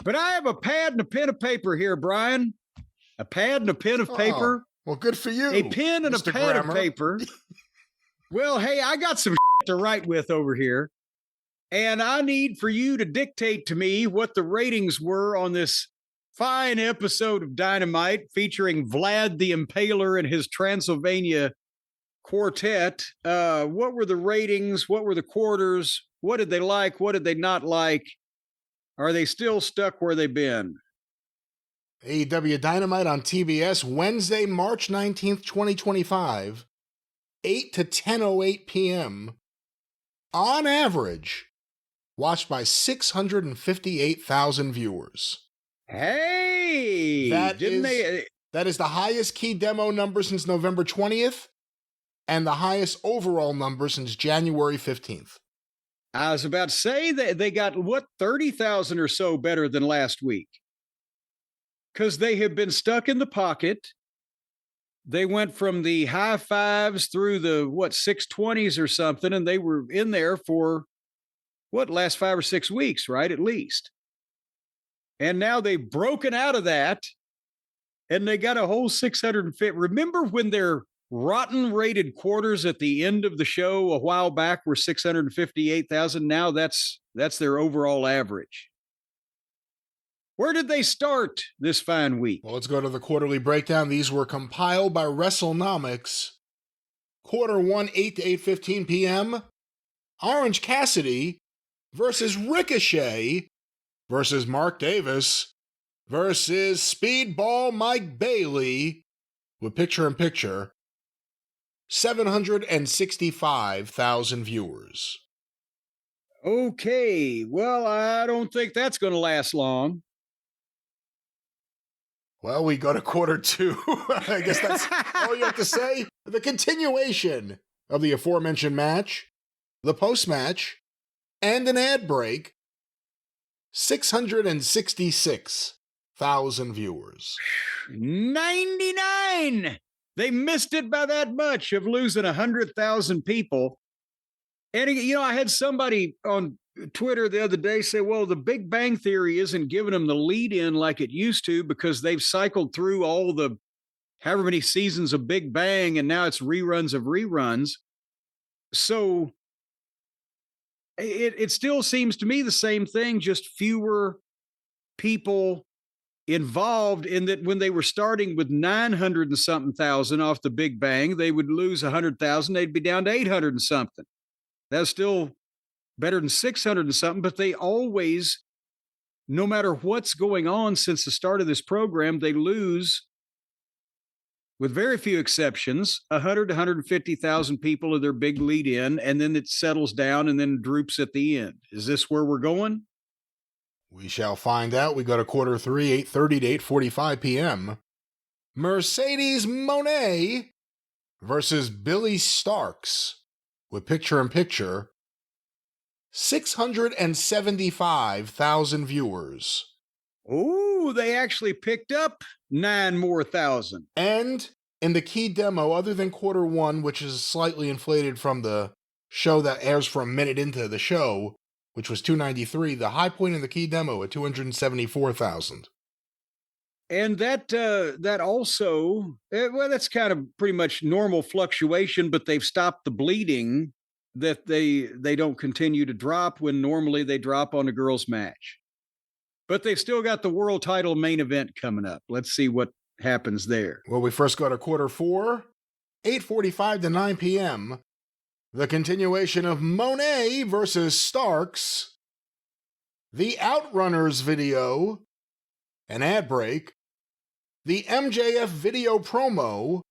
But I have a pad and a pen of paper here, Brian. A pad and a pen of paper. Well, good for you. A pen and Mr. a pad Grammar. of paper. Well, hey, I got some to write with over here. And I need for you to dictate to me what the ratings were on this fine episode of Dynamite featuring Vlad the Impaler and his Transylvania quartet. What were the ratings? What were the quarters? What did they like? What did they not like? Are they still stuck where they've been? AEW Dynamite on TBS, Wednesday, March 19th, 2025, 8 to 10:08 p.m. On average, watched by 658,000 viewers. Hey! That is the highest key demo number since November 20th and the highest overall number since January 15th. I was about to say that they got, 30,000 or so better than last week. Because they have been stuck in the pocket. They went from the high fives through the, 620s or something, and they were in there for, last 5 or 6 weeks, right? At least. And now they've broken out of that, and they got a whole 650. Remember when their rotten rated quarters at the end of the show a while back were 658,000? Now that's their overall average. Where did they start this fine week? Well, let's go to the quarterly breakdown. These were compiled by WrestleNomics. Quarter 1, 8 to 8:15 p.m. Orange Cassidy versus Ricochet versus Mark Davis versus Speedball Mike Bailey with picture-in-picture. 765,000 viewers. Okay, well, I don't think that's going to last long. Well, we go to quarter 2. I guess that's all you have to say. The continuation of the aforementioned match, the post-match, and an ad break. 666,000 viewers. 99! They missed it by that much of losing 100,000 people. And, I had somebody on Twitter the other day say, well, the Big Bang Theory isn't giving them the lead in like it used to because they've cycled through all the however many seasons of Big Bang and now it's reruns of reruns. So it still seems to me the same thing, just fewer people involved, in that when they were starting with 900 and something thousand off the Big Bang, they would lose 100,000. They'd be down to 800 and something. That's still better than 600 and something, but they always, no matter what's going on since the start of this program, they lose, with very few exceptions, 100 to 150,000 people of their big lead in, and then it settles down and then droops at the end. Is this where we're going? We shall find out. We go to quarter 3, 8:30 to 8:45 p.m. Mercedes Moné versus Billy Starks with picture-in-picture. 675,000 viewers. Oh, they actually picked up 9 more thousand. And in the key demo, other than quarter 1, which is slightly inflated from the show that airs for a minute into the show, which was 293, the high point in the key demo at 274,000. And that also, well, that's kind of pretty much normal fluctuation, but they've stopped the bleeding that they don't continue to drop when normally they drop on a girls' match. But they've still got the world title main event coming up. Let's see what happens there. Well, we first go to quarter 4, 8:45 to 9 p.m. The continuation of Moné versus Starks, the Outrunners video, an ad break, the MJF video promo,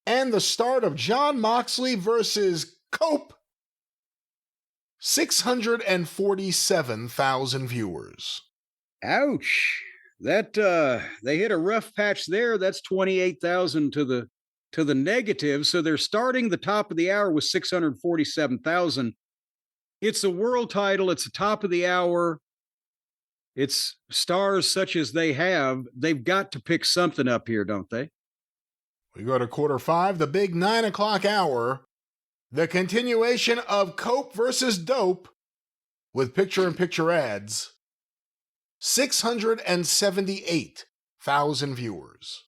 and the start of Jon Moxley versus Cope. 647,000 viewers. Ouch. That they hit a rough patch there. That's 28,000 to the negative. So they're starting the top of the hour with 647,000. It's a world title. It's the top of the hour. It's stars such as they have. They've got to pick something up here, don't they? We go to quarter 5, the big 9 o'clock hour. The continuation of Cope versus Dope with picture-in-picture ads. 678,000 viewers.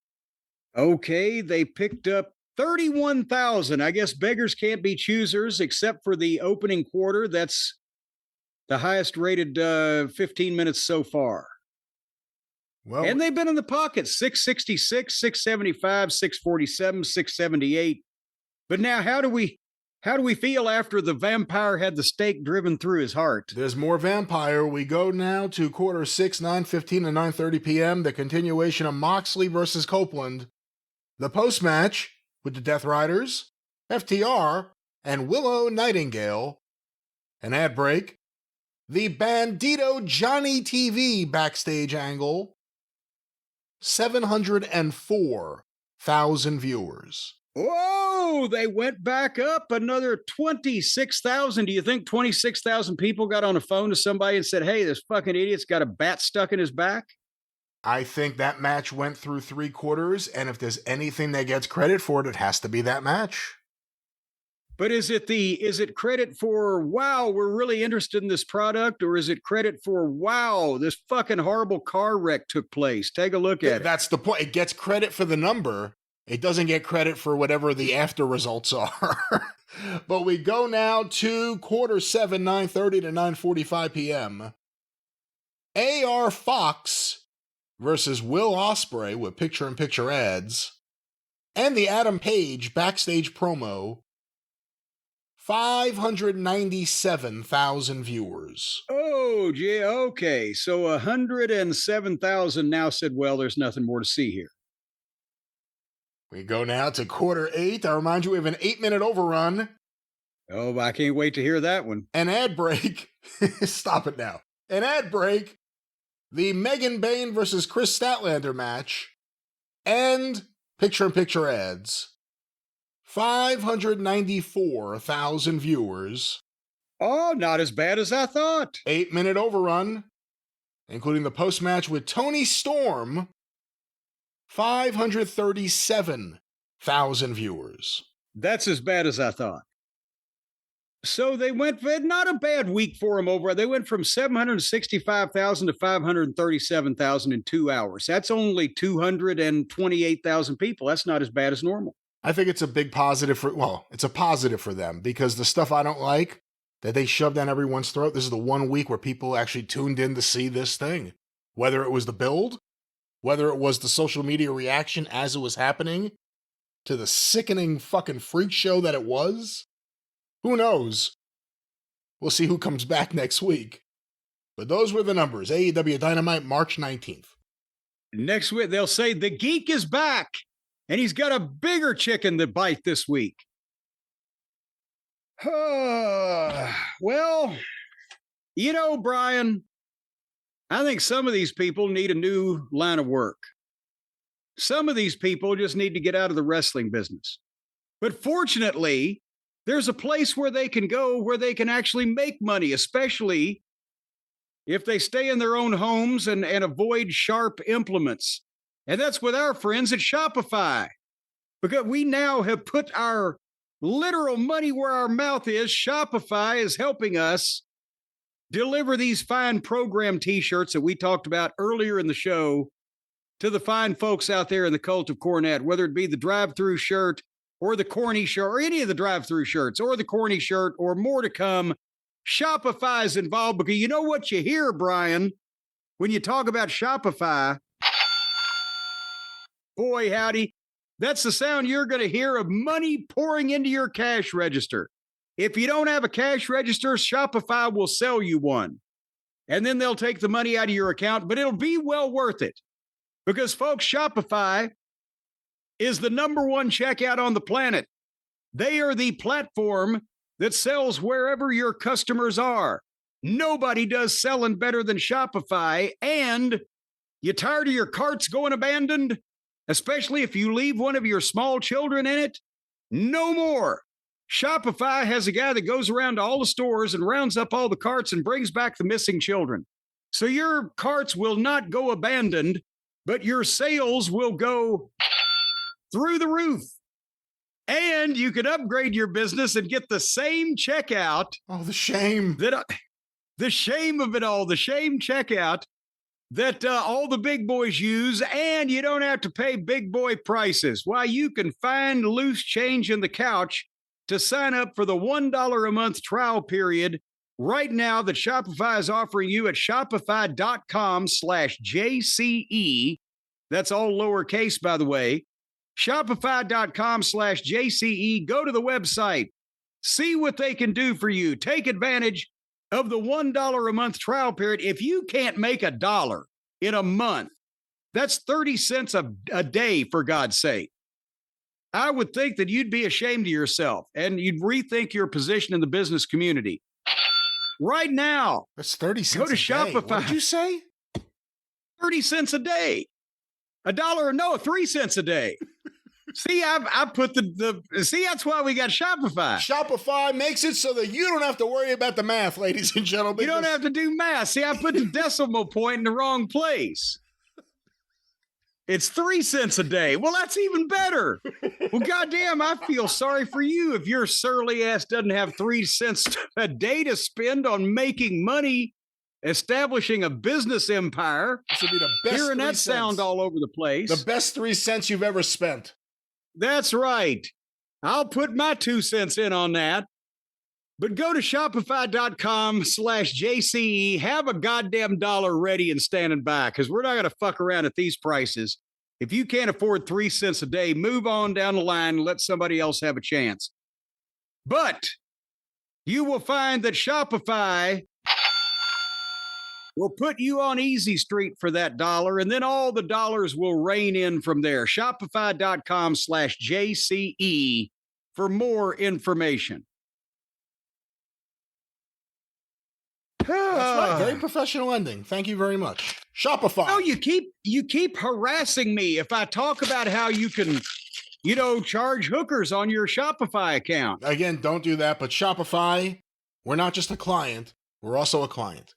Okay, they picked up 31,000. I guess beggars can't be choosers except for the opening quarter. That's the highest rated 15 minutes so far. Well, and they've been in the pocket 666, 675, 647, 678. But now how do we feel after the vampire had the stake driven through his heart? there's more vampire. We go now to quarter 6, 9:15 and 9:30 p.m. The continuation of Moxley versus Copeland. The post-match with the Death Riders, FTR, and Willow Nightingale. An ad break. The Bandito Johnny TV backstage angle. 704,000 viewers. Whoa, they went back up another 26,000. Do you think 26,000 people got on the phone to somebody and said, hey, this fucking idiot's got a bat stuck in his back? I think that match went through 3 quarters, and if there's anything that gets credit for it, it has to be that match. But is it credit for, wow, we're really interested in this product, or is it credit for, wow, this fucking horrible car wreck took place? Take a look at it. That's the point. It gets credit for the number. It doesn't get credit for whatever the after results are. But we go now to quarter 7, 9:30 to 9:45 p.m. AR Fox versus Will Ospreay with picture-in-picture ads. And the Adam Page backstage promo. 597,000 viewers. Oh, gee, okay. So 107,000 now said, well, there's nothing more to see here. We go now to quarter 8. I remind you, we have an 8-minute overrun. Oh, I can't wait to hear that one. An ad break. Stop it now. An ad break. The Megan Bayne versus Chris Statlander match. And picture-in-picture ads. 594,000 viewers. Oh, not as bad as I thought. 8-minute overrun, including the post-match with Tony Storm. 537,000 viewers. That's as bad as I thought. So they went, not a bad week for them over. They went from 765,000 to 537,000 in 2 hours. That's only 228,000 people. That's not as bad as normal. I think it's a big positive it's a positive for them, because the stuff I don't like that they shoved down everyone's throat, this is the one week where people actually tuned in to see this thing. Whether it was the build, whether it was the social media reaction as it was happening, to the sickening fucking freak show that it was, who knows? We'll see who comes back next week. But those were the numbers. AEW Dynamite, March 19th. Next week, they'll say the geek is back. And he's got a bigger chicken to bite this week. Well, you know, Brian, I think some of these people need a new line of work. Some of these people just need to get out of the wrestling business. But fortunately, there's a place where they can go where they can actually make money, especially if they stay in their own homes and avoid sharp implements. And that's with our friends at Shopify. Because we now have put our literal money where our mouth is. Shopify is helping us deliver these fine program t-shirts that we talked about earlier in the show to the fine folks out there in the cult of Cornette, whether it be the Drive-Thru shirt or the Corny shirt or any of the Drive-Thru shirts or the Corny shirt or more to come. Shopify is involved because you know what you hear, Brian, when you talk about Shopify? Boy, howdy. That's the sound you're going to hear of money pouring into your cash register. If you don't have a cash register, Shopify will sell you one. And then they'll take the money out of your account, but it'll be well worth it. Because, folks, Shopify is the #1 checkout on the planet. They are the platform that sells wherever your customers are. Nobody does selling better than Shopify. And you tired of your carts going abandoned? Especially if you leave one of your small children in it? No more. Shopify has a guy that goes around to all the stores and rounds up all the carts and brings back the missing children. So your carts will not go abandoned, but your sales will go through the roof. And you can upgrade your business and get the same checkout. Oh, the shame. The shame of it all, the shame checkout that all the big boys use, and you don't have to pay big boy prices. Why, you can find loose change in the couch to sign up for the $1 a month trial period right now that Shopify is offering you at shopify.com/JCE. That's all lowercase, by the way. Shopify.com/JCE. Go to the website. See what they can do for you. Take advantage of the $1 a month trial period. If you can't make $1 in a month, that's 30 cents a day, for God's sake. I would think that you'd be ashamed of yourself and you'd rethink your position in the business community. Right now, that's 30 cents go to Shopify. What did you say? 30 cents a day. $1, 3 cents a day. See, I put see, that's why we got Shopify. Shopify makes it so that you don't have to worry about the math, ladies and gentlemen. You don't have to do math. See, I put the decimal point in the wrong place. It's 3 cents a day. Well, that's even better. Well, goddamn, I feel sorry for you if your surly ass doesn't have 3 cents a day to spend on making money, establishing a business empire. This would be the best. Hearing that sound all over the place. The best 3 cents you've ever spent. That's right. I'll put my 2 cents in on that. But go to shopify.com/JCE. Have a goddamn dollar ready and standing by, because we're not going to fuck around at these prices. If you can't afford 3 cents a day, move on down the line and let somebody else have a chance. But you will find that Shopify will put you on easy street for that dollar, and then all the dollars will rain in from there. Shopify.com/JCE for more information. That's right. Very professional ending. Thank you very much. Shopify. Oh, you keep harassing me if I talk about how you can, charge hookers on your Shopify account. Again, don't do that. But Shopify, we're not just a client. We're also a client.